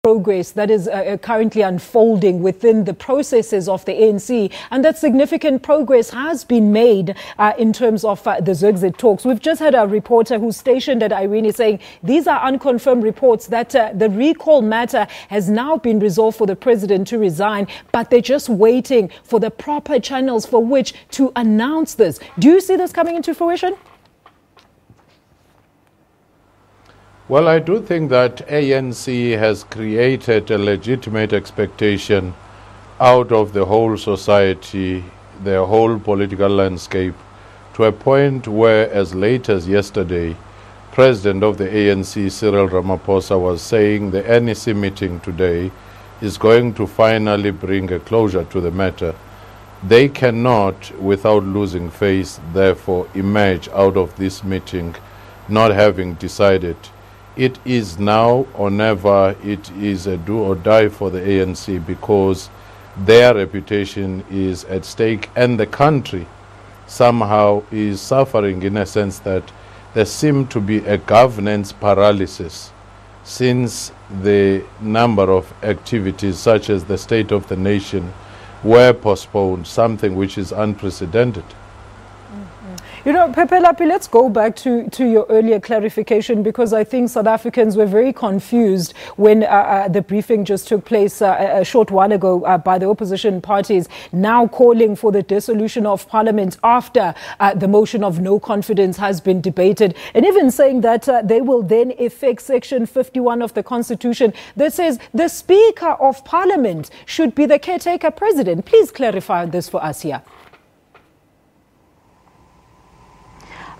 progress that is currently unfolding within the processes of the ANC, and that significant progress has been made in terms of the Zexit talks. We've just had a reporter who's stationed at Irene saying these are unconfirmed reports that the recall matter has now been resolved for the president to resign, but they're just waiting for the proper channels for which to announce this. Do you see this coming into fruition? Well, I do think that ANC has created a legitimate expectation out of the whole society, the whole political landscape, to a point where, as late as yesterday, President of the ANC, Cyril Ramaphosa, was saying the NEC meeting today is going to finally bring a closure to the matter. They cannot, without losing face, therefore, emerge out of this meeting not having decided. It is now or never. It is a do or die for the ANC because their reputation is at stake, and the country somehow is suffering in a sense that there seems to be a governance paralysis since the number of activities such as the State of the Nation were postponed, something which is unprecedented. You know, Phephelaphi, let's go back to your earlier clarification, because I think South Africans were very confused when the briefing just took place a short while ago by the opposition parties, now calling for the dissolution of parliament after the motion of no confidence has been debated, and even saying that they will then effect Section 51 of the Constitution that says the Speaker of Parliament should be the caretaker president. Please clarify this for us here.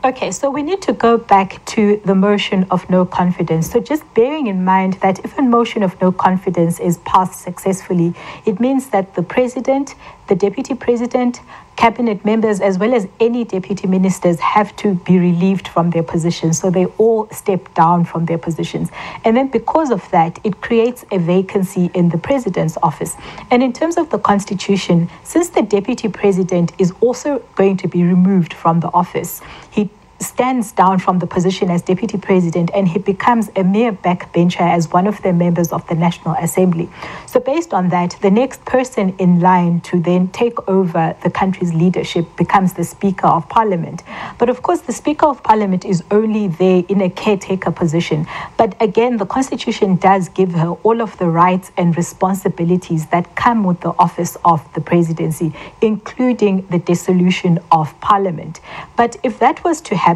Okay, so we need to go back to the motion of no confidence. So just bearing in mind that if a motion of no confidence is passed successfully, it means that the president, the deputy president, cabinet members, as well as any deputy ministers have to be relieved from their positions. So they all step down from their positions. And then because of that, it creates a vacancy in the president's office. And in terms of the constitution, since the deputy president is also going to be removed from the office, he stands down from the position as deputy president and he becomes a mere backbencher as one of the members of the National Assembly. So based on that, the next person in line to then take over the country's leadership becomes the Speaker of Parliament. But of course, the Speaker of Parliament is only there in a caretaker position. But again, the Constitution does give her all of the rights and responsibilities that come with the office of the presidency, including the dissolution of Parliament. But if that was to happen,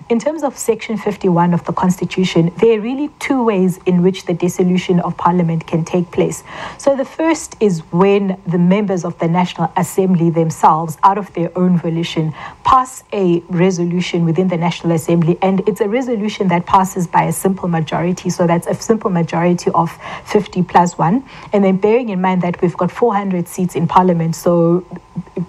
in terms of Section 51 of the Constitution, there are really two ways in which the dissolution of Parliament can take place. So the first is when the members of the National Assembly themselves, out of their own volition, pass a resolution within the National Assembly, and it's a resolution that passes by a simple majority. So that's a simple majority of 50 plus 1. And then bearing in mind that we've got 400 seats in Parliament, so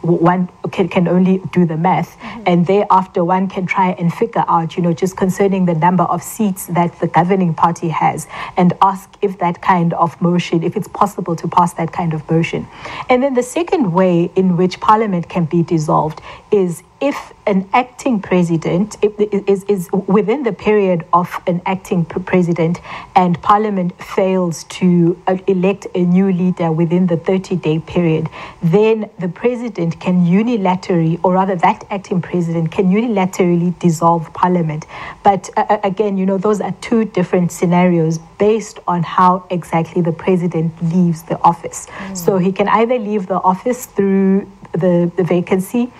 one can only do the math, and thereafter one can try and figure out, just concerning the number of seats that the governing party has, and ask if that kind of motion, if it's possible to pass that kind of motion. And then the second way in which Parliament can be dissolved is if an acting president is within the period of an acting president and Parliament fails to elect a new leader within the 30-day period, then the president can unilaterally, or rather that acting president can unilaterally dissolve Parliament. But again, those are two different scenarios based on how exactly the president leaves the office. So he can either leave the office through the vacancy,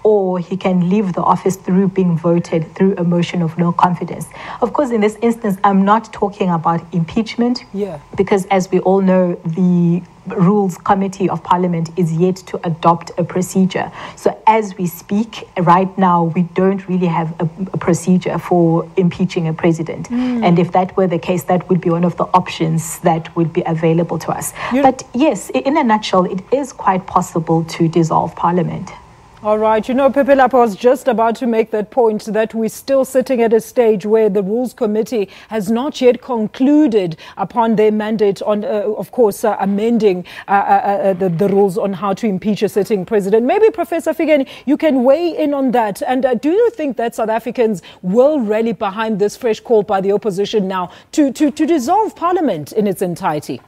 or he can leave the office through being voted through a motion of no confidence. Of course, in this instance, I'm not talking about impeachment, because as we all know, the Rules Committee of Parliament is yet to adopt a procedure. So as we speak right now, we don't really have a procedure for impeaching a president. And if that were the case, that would be one of the options that would be available to us. But yes, in a nutshell, it is quite possible to dissolve Parliament. All right. You know, Phephelaphi, I was just about to make that point that we're still sitting at a stage where the Rules Committee has not yet concluded upon their mandate on, of course, amending the rules on how to impeach a sitting president. Maybe, Professor Fikeni, you can weigh in on that. And do you think that South Africans will rally behind this fresh call by the opposition now to dissolve Parliament in its entirety?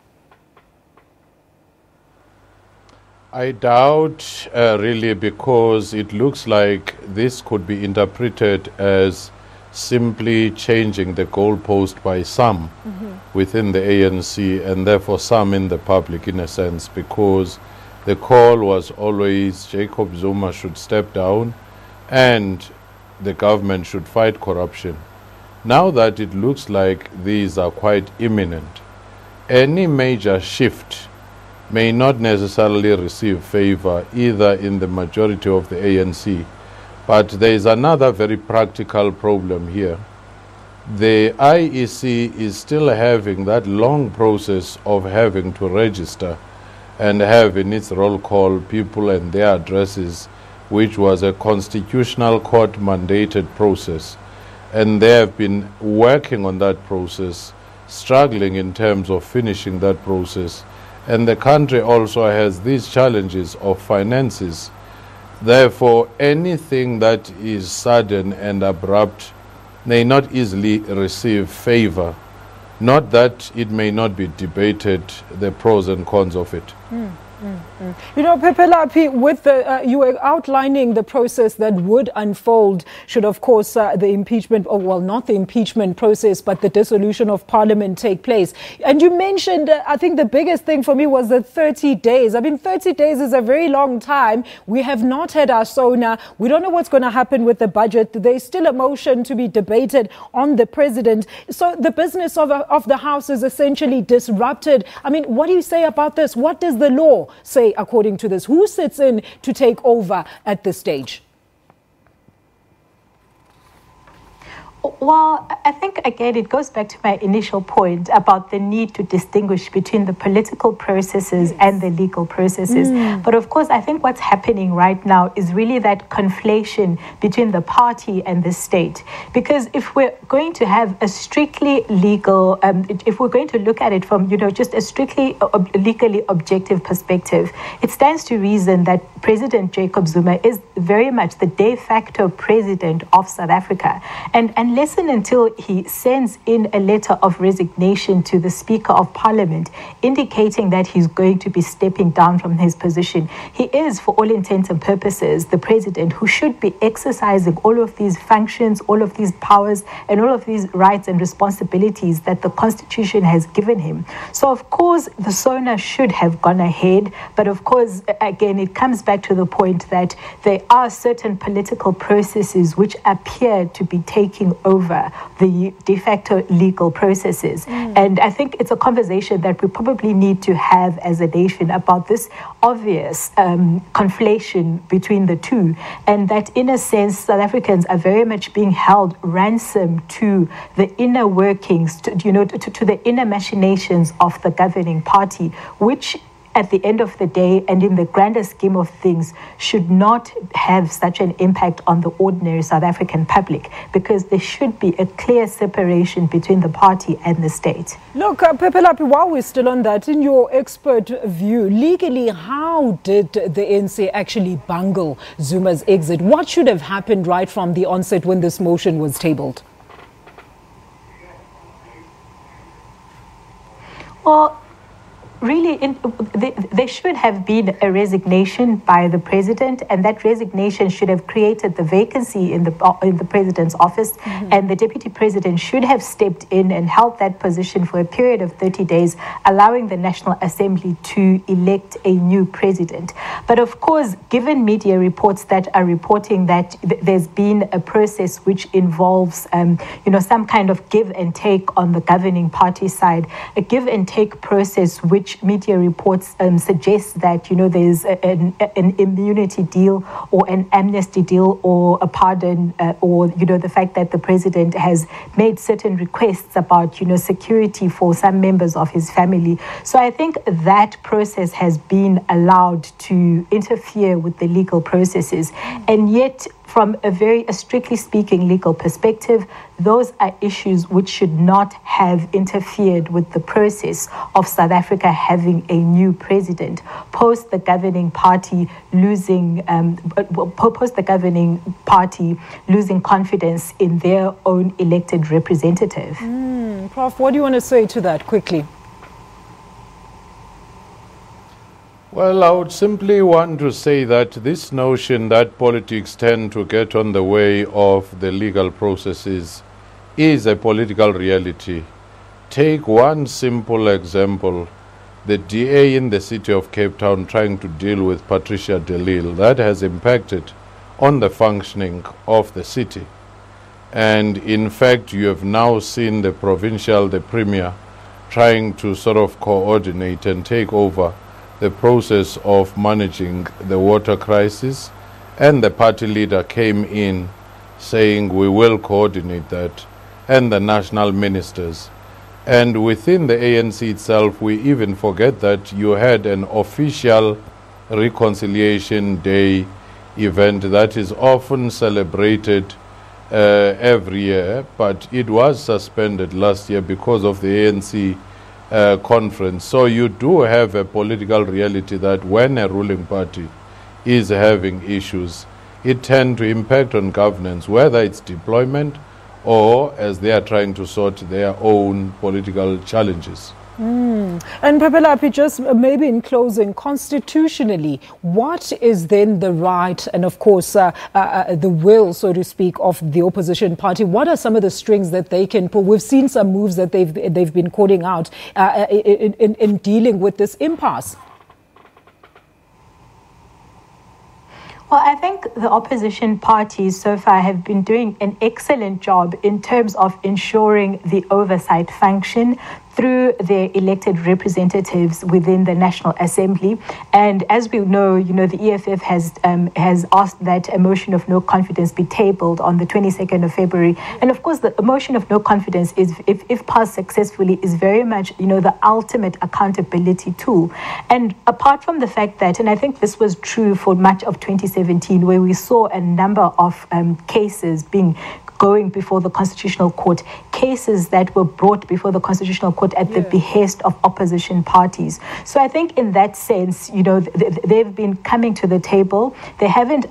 I doubt really, because it looks like this could be interpreted as simply changing the goalpost by some within the ANC and therefore some in the public, in a sense, because the call was always Jacob Zuma should step down and the government should fight corruption. Now that it looks like these are quite imminent, any major shift may not necessarily receive favor either in the majority of the ANC. But there is another very practical problem here. The IEC is still having that long process of having to register and have in its roll call people and their addresses, which was a constitutional court mandated process. And they have been working on that process, struggling in terms of finishing that process. And the country also has these challenges of finances. Therefore, anything that is sudden and abrupt may not easily receive favor. Not that it may not be debated, the pros and cons of it. You know, Phephelaphi, with you were outlining the process that would unfold should, of course, the impeachment, or well, not the impeachment process, but the dissolution of Parliament take place. And you mentioned, I think the biggest thing for me was the 30 days. I mean, 30 days is a very long time. We have not had our SONA. We don't know what's going to happen with the budget. There's still a motion to be debated on the president. So the business of the House is essentially disrupted. I mean, what do you say about this? What does the law say according to this? Who sits in to take over at this stage? Well, I think, again, it goes back to my initial point about the need to distinguish between the political processes and the legal processes. But of course, I think what's happening right now is really that conflation between the party and the state. Because if we're going to have a strictly legal, if we're going to look at it from, just a strictly legally objective perspective, it stands to reason that President Jacob Zuma is very much the de facto president of South Africa. And unless and until he sends in a letter of resignation to the Speaker of Parliament indicating that he's going to be stepping down from his position, he is, for all intents and purposes, the president who should be exercising all of these functions, all of these powers, and all of these rights and responsibilities that the Constitution has given him. So, of course, the SONA should have gone ahead. But, of course, again, it comes back to the point that there are certain political processes which appear to be taking over the de facto legal processes. And I think it's a conversation that we probably need to have as a nation about this obvious conflation between the two, and that in a sense South Africans are very much being held ransom to the inner workings, to the inner machinations of the governing party, which at the end of the day and in the grander scheme of things should not have such an impact on the ordinary South African public, because there should be a clear separation between the party and the state. Look, Phephelaphi, while we're still on that, in your expert view, legally, how did the ANC actually bungle Zuma's exit? What should have happened right from the onset when this motion was tabled? Well, really, there should have been a resignation by the president, and that resignation should have created the vacancy in the president's office, and the deputy president should have stepped in and held that position for a period of 30 days, allowing the National Assembly to elect a new president. But of course, given media reports that are reporting that there's been a process which involves, some kind of give and take on the governing party side, a give and take process which which media reports suggest that, there's an immunity deal or an amnesty deal or a pardon or, the fact that the president has made certain requests about, security for some members of his family. So I think that process has been allowed to interfere with the legal processes. And yet, from a strictly speaking legal perspective, those are issues which should not have interfered with the process of South Africa having a new president post the governing party losing confidence in their own elected representative. Prof, what do you want to say to that quickly? Well, I would simply want to say that this notion that politics tend to get on the way of the legal processes is a political reality. Take one simple example, the DA in the city of Cape Town trying to deal with Patricia de Lille. That has impacted on the functioning of the city. And in fact, you have now seen the Premier, trying to sort of coordinate and take over the process of managing the water crisis, and the party leader came in saying we will coordinate that, and the national ministers. And within the ANC itself, we even forget that you had an official Reconciliation Day event that is often celebrated every year, but it was suspended last year because of the ANC conference. So you do have a political reality that when a ruling party is having issues, it tends to impact on governance, whether it's deployment or as they are trying to sort their own political challenges. And Phephelaphi, just maybe in closing, constitutionally, what is then the right and, of course, the will, so to speak, of the opposition party? What are some of the strings that they can pull? We've seen some moves that they've been calling out in dealing with this impasse. Well, I think the opposition parties so far have been doing an excellent job in terms of ensuring the oversight function through their elected representatives within the National Assembly. And as we know, the EFF has asked that a motion of no confidence be tabled on the 22nd of February. And of course, the motion of no confidence is, if passed successfully, is very much, the ultimate accountability tool. And apart from the fact that, and I think this was true for much of 2017, where we saw a number of cases going before the Constitutional Court, cases that were brought before the Constitutional Court at the behest of opposition parties. So I think in that sense, they've been coming to the table. They haven't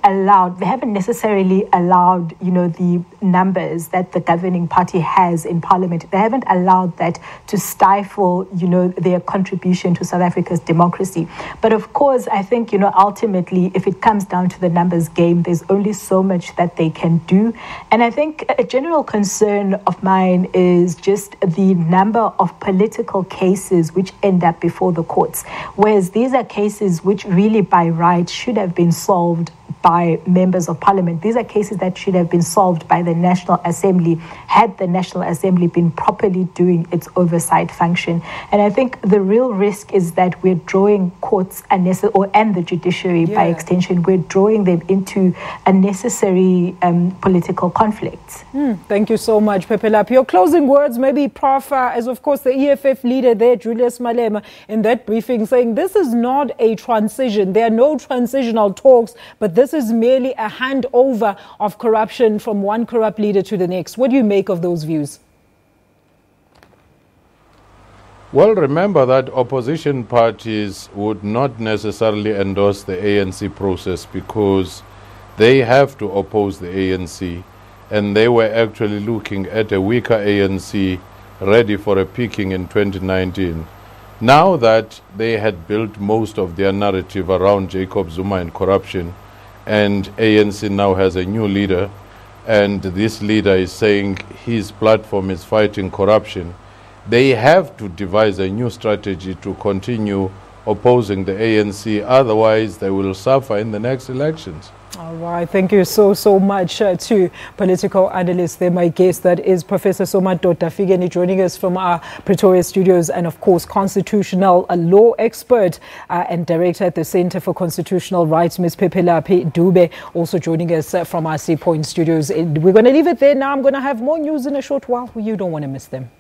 necessarily allowed, the numbers that the governing party has in Parliament. They haven't allowed that to stifle, their contribution to South Africa's democracy. But of course, I think, ultimately, if it comes down to the numbers game, there's only so much that they can do. And I think a general concern of mine is just the number of political cases which end up before the courts, whereas these are cases which really by right should have been solved by members of parliament. These are cases that should have been solved by the National Assembly had the National Assembly been properly doing its oversight function. And I think the real risk is that we're drawing courts and the judiciary by extension, we're drawing them into unnecessary political conflicts. Thank you so much, Phephelaphi. Your closing words, maybe, Prof, as of course the EFF leader there, Julius Malema, in that briefing saying this is not a transition. There are no transitional talks, but this is merely a handover of corruption from one corrupt leader to the next. What do you make of those views? Well, remember that opposition parties would not necessarily endorse the ANC process because they have to oppose the ANC, and they were actually looking at a weaker ANC ready for a picking in 2019. Now that they had built most of their narrative around Jacob Zuma and corruption, and ANC now has a new leader, and this leader is saying his platform is fighting corruption, they have to devise a new strategy to continue opposing the ANC. Otherwise, they will suffer in the next elections. All right, thank you so much to political analyst there. My guest, that is Professor Somadoda Fikeni, joining us from our Pretoria studios, and of course constitutional law expert and director at the Center for Constitutional Rights, Ms. Phephelaphi Dube, also joining us from our Sea Point studios. We're going to leave it there now. I'm going to have more news in a short while. You don't want to miss them.